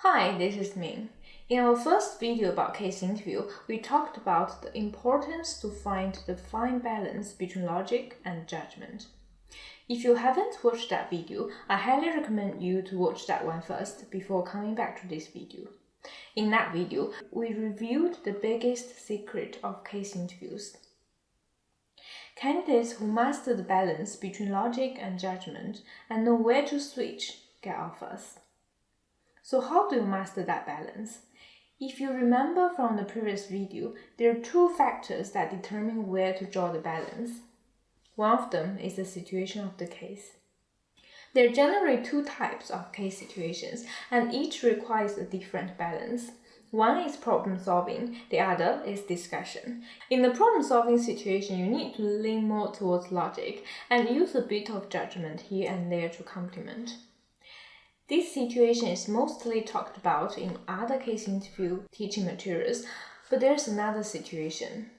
Hi, this is Ming. In our first video about case interview, we talked about the importance to find the fine balance between logic and judgment. If you haven't watched that video, I highly recommend you to watch that one first before coming back to this video. In that video, we reviewed the biggest secret of case interviews. Candidates who master the balance between logic and judgment and know where to switch get offers. So how do you master that balance? If you remember from the previous video, there are two factors that determine where to draw the balance. One of them is the situation of the case. There are generally two types of case situations, and each requires a different balance. One is problem solving, the other is discussion. In the problem solving situation, you need to lean more towards logic and use a bit of judgment here and there to complement. This situation is mostly talked about in other case interview teaching materials, but there's another situation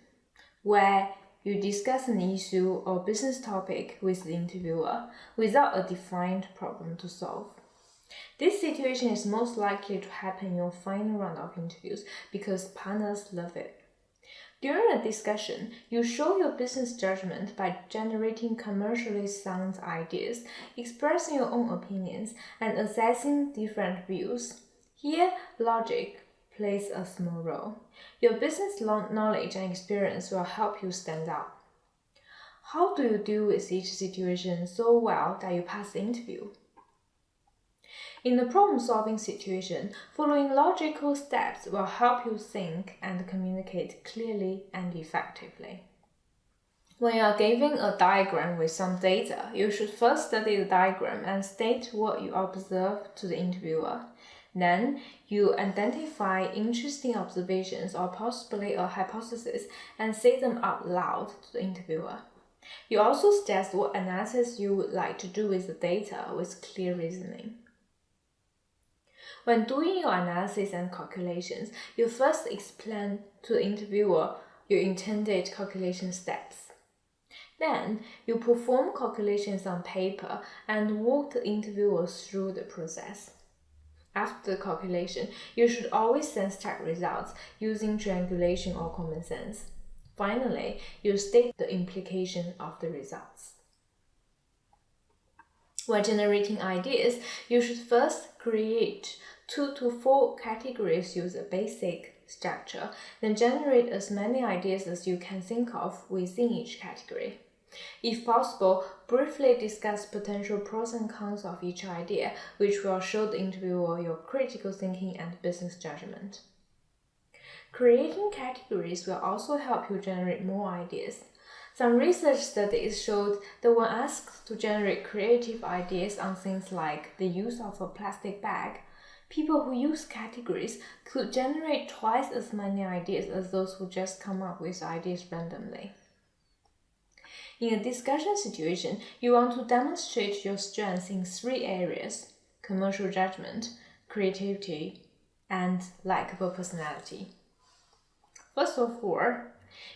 where you discuss an issue or business topic with the interviewer without a defined problem to solve. This situation is most likely to happen in your final round of interviews because partners love it. During a discussion, you show your business judgment by generating commercially sound ideas, expressing your own opinions, and assessing different views. Here, logic plays a small role. Your business knowledge and experience will help you stand out. How do you deal with each situation so well that you pass the interview? In the problem-solving situation, following logical steps will help you think and communicate clearly and effectively. When you are given a diagram with some data, you should first study the diagram and state what you observe to the interviewer. Then, you identify interesting observations or possibly a hypothesis and say them out loud to the interviewer. You also suggest what analysis you would like to do with the data with clear reasoning. When doing your analysis and calculations, you first explain to the interviewer your intended calculation steps. Then, you perform calculations on paper and walk the interviewer through the process. After the calculation, you should always sense-check results using triangulation or common sense. Finally, you state the implication of the results. When generating ideas, you should first create 2 to 4 categories use a basic structure, then generate as many ideas as you can think of within each category. If possible, briefly discuss potential pros and cons of each idea, which will show the interviewer your critical thinking and business judgment. Creating categories will also help you generate more ideas. Some research studies showed that when asked to generate creative ideas on things like the use of a plastic bag, people who use categories could generate twice as many ideas as those who just come up with ideas randomly. In a discussion situation, you want to demonstrate your strengths in 3 areas: commercial judgment, creativity, and likable personality. First of all,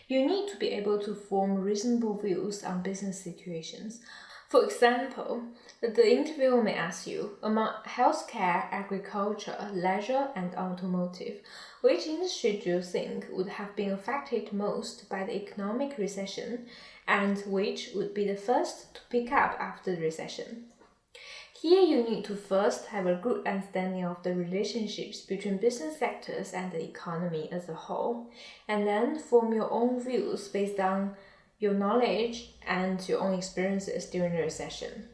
you need to be able to form reasonable views on business situations. For example, the interviewer may ask you, among healthcare, agriculture, leisure, and automotive, which industry do you think would have been affected most by the economic recession, and which would be the first to pick up after the recession? Here you need to first have a good understanding of the relationships between business sectors and the economy as a whole, and then form your own views based on your knowledge and your own experiences during the recession.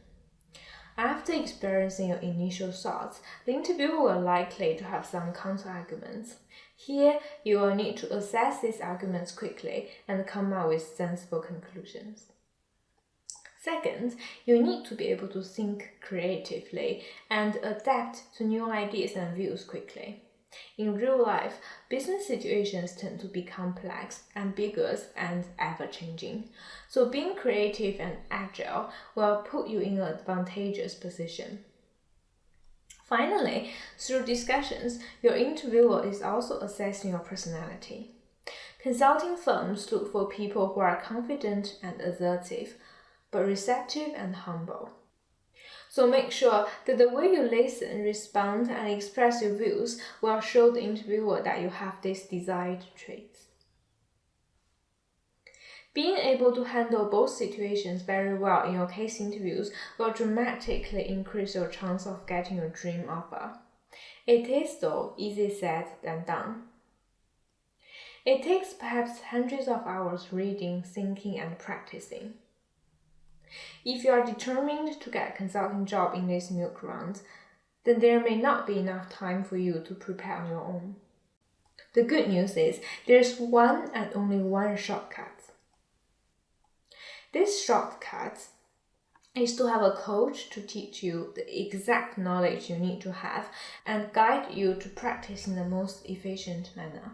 After experiencing your initial thoughts, the interviewer will likely to have some counter-arguments. Here, you will need to assess these arguments quickly and come up with sensible conclusions. Second, you need to be able to think creatively and adapt to new ideas and views quickly. In real life, business situations tend to be complex, ambiguous, and ever-changing. So being creative and agile will put you in an advantageous position. Finally, through discussions, your interviewer is also assessing your personality. Consulting firms look for people who are confident and assertive, but receptive and humble. So make sure that the way you listen, respond, and express your views will show the interviewer that you have these desired traits. Being able to handle both situations very well in your case interviews will dramatically increase your chance of getting your dream offer. It is, though, easier said than done. It takes perhaps hundreds of hours reading, thinking, and practicing. If you are determined to get a consulting job in this milk round, then there may not be enough time for you to prepare on your own. The good news is there's one and only one shortcut. This shortcut is to have a coach to teach you the exact knowledge you need to have and guide you to practice in the most efficient manner.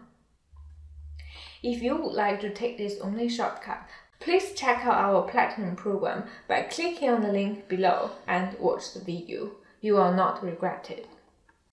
If you would like to take this only shortcut, please check out our Platinum program by clicking on the link below and watch the video. You will not regret it.